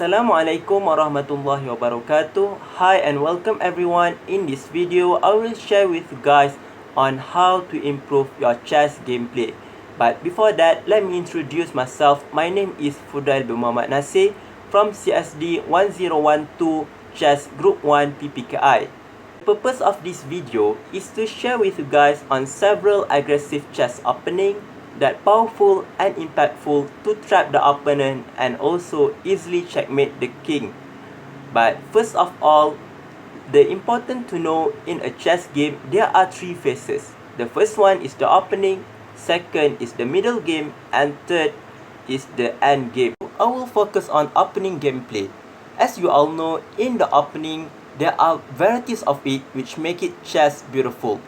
Assalamualaikum warahmatullahi wabarakatuh. Hi and welcome everyone. In this video, I will share with you guys on how to improve your chess gameplay. But before that, let me introduce myself. My name is Fudail bin Muhammad Nasir from CSD1012 Chess Group 1 PPKI. The purpose of this video is to share with you guys on several aggressive chess opening that powerful and impactful to trap the opponent and also easily checkmate the king. But first of all, the important to know in a chess game, there are three phases. The first one is the opening, second is the middle game, and third is the end game. I will focus on opening gameplay. As you all know, in the opening, there are varieties of it which make it chess beautiful.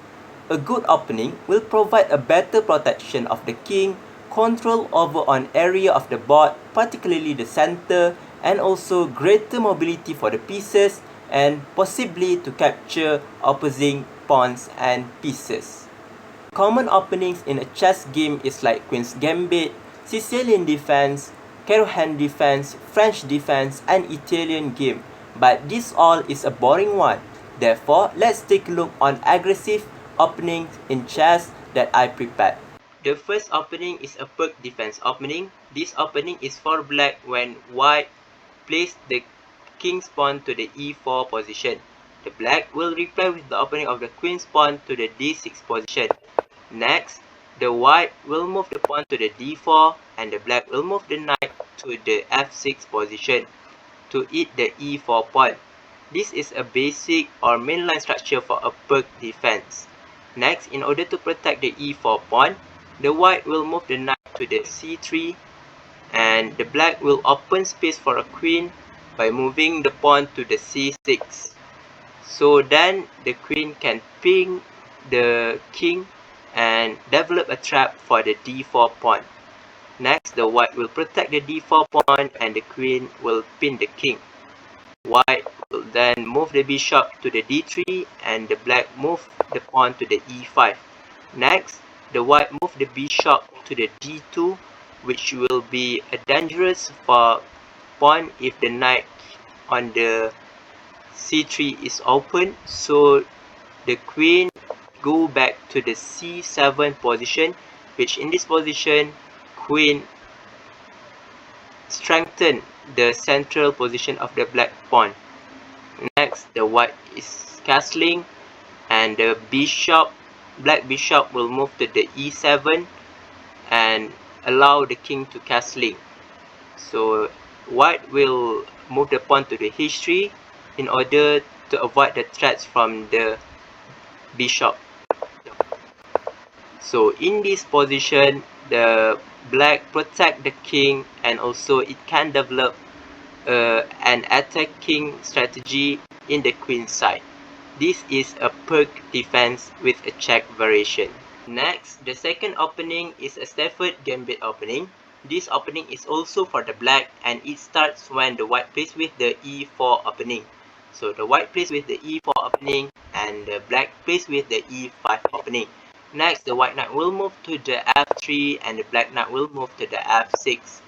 A good opening will provide a better protection of the king, control over an area of the board, particularly the center, and also greater mobility for the pieces and possibly to capture opposing pawns and pieces. Common openings in a chess game is like Queen's Gambit, Sicilian defense, Carohan defense, French defense, and Italian game. But this all is a boring one. Therefore, let's take a look on aggressive openings in chess that I prepared. The first opening is a perk defense opening. This opening is for black when white place the king's pawn to the e4 position. The black will reply with the opening of the queen's pawn to the d6 position. Next, the white will move the pawn to the d4 and the black will move the knight to the f6 position to eat the e4 pawn. This is a basic or mainline structure for a perk defense. Next, in order to protect the e4 pawn, the white will move the knight to the c3 and the black will open space for a queen by moving the pawn to the c6. So then the queen can ping the king and develop a trap for the d4 pawn. Next, the white will protect the d4 pawn and the queen will pin the king. White will then move the bishop to the d3 and the black move the pawn to the e5. Next, the white move the bishop to the d2, which will be a dangerous for pawn if the knight on the c3 is open. So the queen go back to the c7 position, which in this position, queen strengthen the central position of the black pawn. Next, the white is castling and the black bishop will move to the e7 and allow the king to castling. So white will move the pawn to the h3 in order to avoid the threats from the bishop. So in this position, the black protect the king and also it can develop an attacking strategy in the queen side. This is a perk defense with a check variation. Next, the second opening is a Stafford Gambit opening. This opening is also for the black and it starts when the white plays with the e4 opening. So the white plays with the e4 opening and the black plays with the e5 opening. Next, the white knight will move to the f3 and the black knight will move to the f6.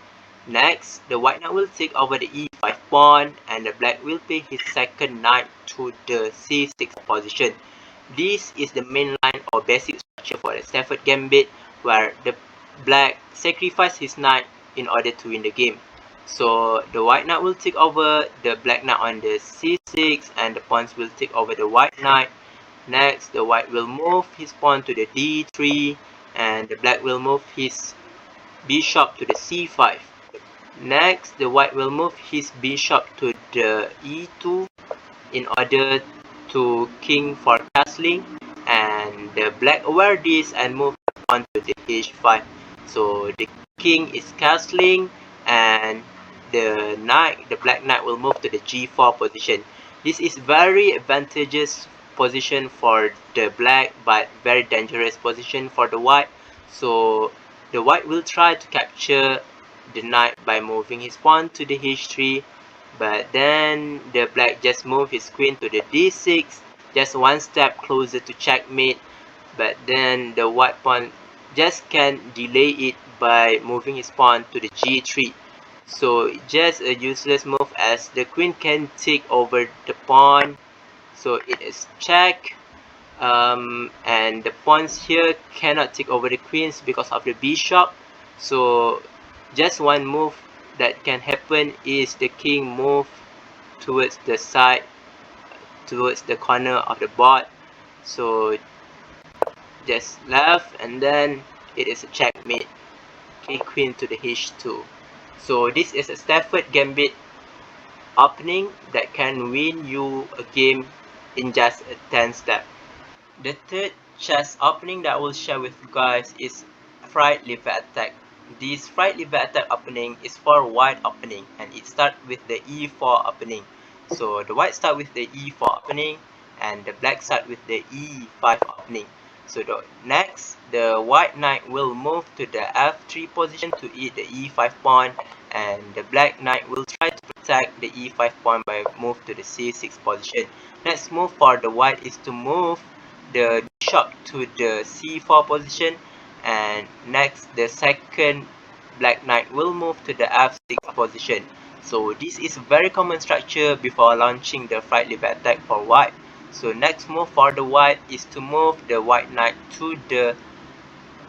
Next, the white knight will take over the e5 pawn and the black will play his second knight to the c6 position. This is the main line or basic structure for the Stafford Gambit, where the black sacrifices his knight in order to win the game. So the white knight will take over the black knight on the c6 and the pawns will take over the white knight. Next, the white will move his pawn to the d3 and the black will move his bishop to the c5. Next, the white will move his bishop to the e2 in order to king for castling, and the black aware this and move on to the h5. So the king is castling and the black knight will move to the g4 position. This is very advantageous position for the black but very dangerous position for the white. So the white will try to capture the knight by moving his pawn to the h3, but then the black just move his queen to the d6, just one step closer to checkmate, but then the white pawn just can delay it by moving his pawn to the g3. So just a useless move as the queen can take over the pawn. So it is check. And the pawns here cannot take over the queens because of the bishop. So just one move that can happen is the king move towards the side, towards the corner of the board. So just left, and then it is a checkmate. Okay, queen to the h2. So this is a Stafford Gambit opening that can win you a game in just a 10 step. The third chess opening that I will share with you guys is fried liver attack. This fried liver attack opening is for white opening, and it starts with the e4 opening. So the white start with the e4 opening and the black start with the e5 opening. So next, the white knight will move to the f3 position to eat the e5 pawn, and the black knight will try to protect the e5 pawn by move to the c6 position. Next move for the white is to move the bishop to the c4 position, and next the second black knight will move to the f6 position. So this is a very common structure before launching the fried liver attack for white. So next move for the white is to move the white knight to the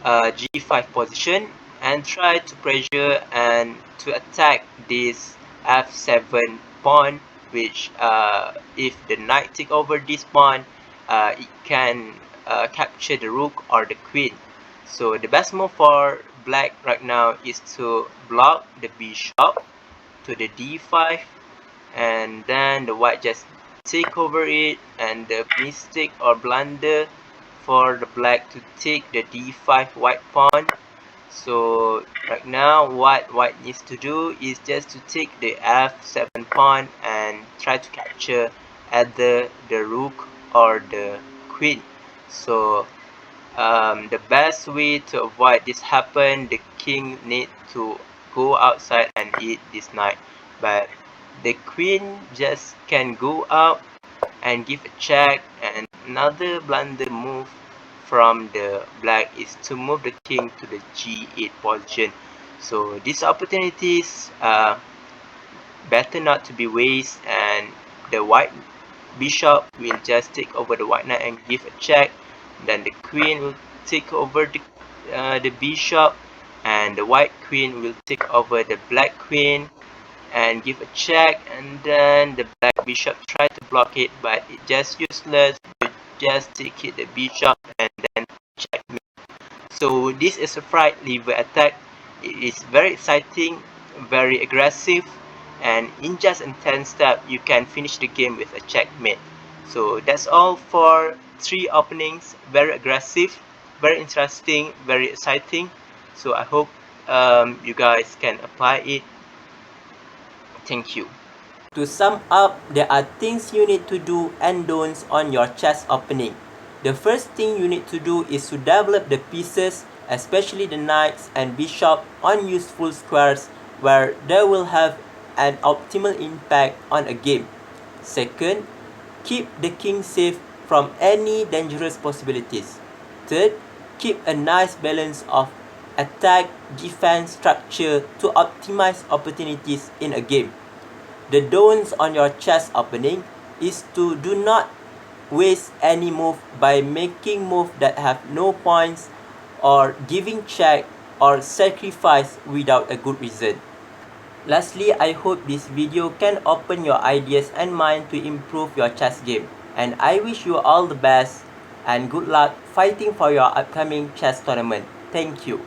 g5 position and try to pressure and to attack this f7 pawn, which if the knight take over this pawn, it can capture the rook or the queen. So the best move for black right now is to block the bishop to the d5, and then the white just take over it, and the mistake or blunder for the black to take the d5 white pawn. So right now what white needs to do is just to take the f7 pawn and try to capture either the rook or the queen. So the best way to avoid this happen, the king need to go outside and eat this knight, but the queen just can go out and give a check. And another blunder move from the black is to move the king to the g8 position. So these opportunities better not to be wasted, and the white bishop will just take over the white knight and give a check. Then the queen will take over the bishop, and the white queen will take over the black queen and give a check, and then the black bishop try to block it, but it just useless. You just take it the bishop and then checkmate. So this is a fried liver attack. It is very exciting, very aggressive, and in just a 10 step you can finish the game with a checkmate. So that's all for 3 openings. Very aggressive, very interesting, very exciting. So I hope you guys can apply it. Thank you. To sum up, there are things you need to do and don'ts on your chess opening. The first thing you need to do is to develop the pieces, especially the knights and bishop, on useful squares where they will have an optimal impact on a game. Second, keep the king safe from any dangerous possibilities. Third, keep a nice balance of attack, defense, structure to optimize opportunities in a game. The don'ts on your chess opening is to do not waste any move by making moves that have no points, or giving check or sacrifice without a good reason. Lastly, I hope this video can open your ideas and mind to improve your chess game, and I wish you all the best and good luck fighting for your upcoming chess tournament. Thank you.